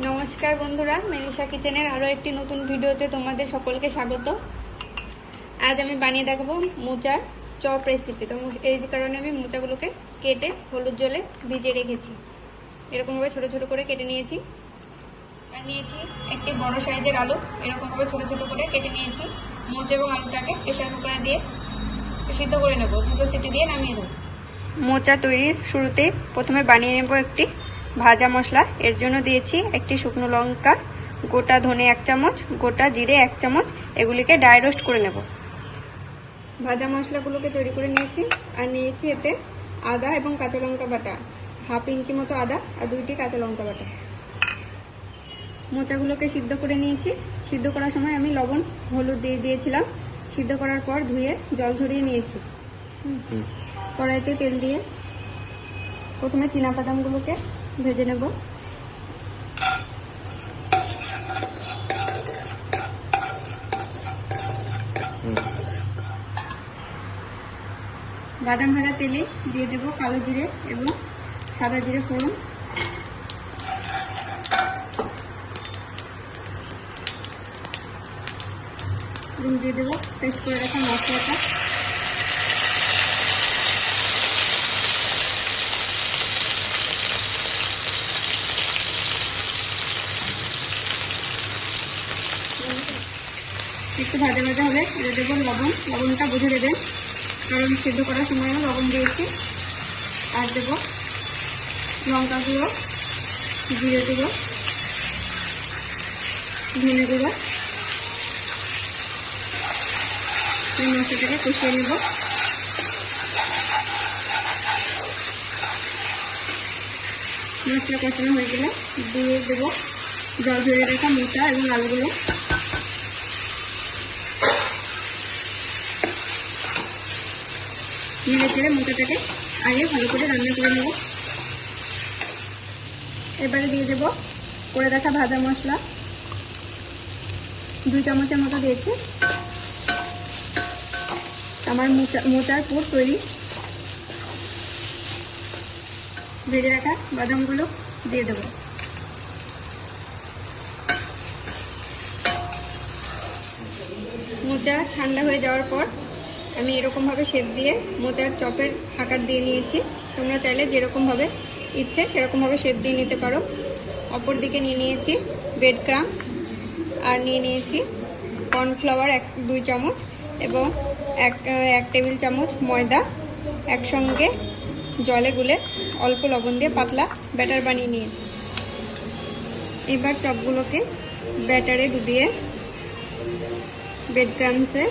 নমস্কার বন্ধুরা, মেনিশা কিচেনের আরও একটি নতুন ভিডিওতে তোমাদের সকলকে স্বাগত। আজ আমি বানিয়ে দেখাবো মোচার চপ রেসিপি। তো এই কারণে আমি মোচাগুলোকে কেটে হলুদ জলে ভিজিয়ে রেখেছি। এরকমভাবে ছোট ছোট করে কেটে নিয়েছি। আর নিয়েছি একটি বড় সাইজের আলু, এরকমভাবে ছোট ছোট করে কেটে নিয়েছি। মোচা এবং আলুটাকে প্রেসার কুকারে দিয়ে সিদ্ধ করে নেব, 2 সিটি দিয়ে নামিয়ে দেবো। মোচা তৈরির শুরুতে প্রথমে বানিয়ে নেব একটি ভাজা মশলা। এর জন্য দিয়েছি একটি শুকনো লঙ্কা, গোটা ধনে 1 চামচ, গোটা জিরে 1 চামচ। এগুলিকে ড্রাই রোস্ট করে নেব। ভাজা মশলাগুলোকে তৈরি করে নিয়েছি। আর নিয়েছি এতে আদা এবং কাঁচা লঙ্কা বাটা, 1/2 ইঞ্চি মতো আদা আর 2টি কাঁচা লঙ্কা বাটা। মোচাগুলোকে সিদ্ধ করে নিয়েছি। সিদ্ধ করার সময় আমি লবণ হলুদ দিয়ে দিয়েছিলাম। সিদ্ধ করার পর ধুয়ে জল ঝরিয়ে নিয়েছি। কড়াইতে তেল দিয়ে প্রথমে চীনাবাদামগুলোকে ভেজে নেব। বাদাম ভাজা তেলে দিয়ে দেব কালো জিরে এবং সাদা জিরে ফোড়ন। এবং দিয়ে দেবো পেস্ট করে রাখা মশলাটা। একটু ভাজা ভাজা হলে এটা দেবো লবণ। লবণটা বুঝে দেবেন, কারণ সিদ্ধ করার সময় লবণ দিয়েছি। আর দেবো লঙ্কা গুঁড়ো, জিরে গুঁড়ো, ধনে গুঁড়ো। এই মশলাটাকে কষিয়ে নেব। মশলা কষানো হয়ে গেলে দিয়ে দেবো জল ঝরিয়ে রাখা মোচা এবং আলুগুলো। নেড়ে চেড়ে মোচাটাকে আগে ভালো করে রান্না করে নেব। এবারে দিয়ে দেবো করে রাখা ভাজা মশলা, 2 চামচের মতো দিয়েছি। আমার মোচার পুর তৈরি। ভেজে রাখা বাদামগুলো দিয়ে দেবো। মোচা ঠান্ডা হয়ে যাওয়ার পর আমি এরকমভাবে শেপ দিয়ে মোচার চপের আকার দিয়ে নিয়েছি। তোমরা চাইলে যেরকমভাবে ইচ্ছে সেরকমভাবে শেপ দিয়ে নিতে পারো। অপর দিকে নিয়ে নিয়েছি ব্রেড ক্রাম্ব, আর নিয়ে নিয়েছি কর্নফ্লাওয়ার 2 চামচ এবং 1 টেবিল চামচ ময়দা। একসঙ্গে জলে গুলে অল্প লবণ দিয়ে পাতলা ব্যাটার বানিয়ে নিয়েছি। এবার চপগুলোকে ব্যাটারে ডুবিয়ে ব্রেড ক্রাম্বসে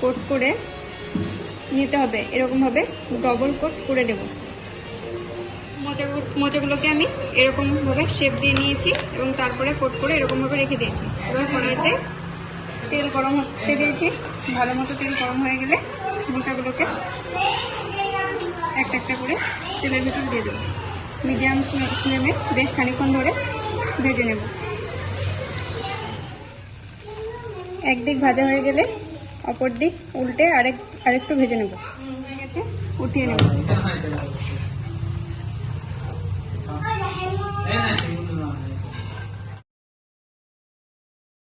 কোট করে নিতে হবে। এরকমভাবে ডবল কোট করে দেব। মোচাগুলোকে আমি এরকমভাবে শেপ দিয়ে নিয়েছি এবং তারপরে কোট করে এরকমভাবে রেখে দিয়েছি। এবার কড়াইতে তেল গরম হতে দিয়েছি। ভালো মতো তেল গরম হয়ে গেলে মোচাগুলোকে একটা একটা করে তেলের ভিতর দিয়ে দেবো। মিডিয়াম ফ্লেমে বেশ খানিকক্ষণ ধরে ভেজে নেব। একদিক ভাজা হয়ে গেলে অপর দিক উল্টে আরেকটু ভেজে নেব। হয়ে গেছে, উঠিয়ে নেব।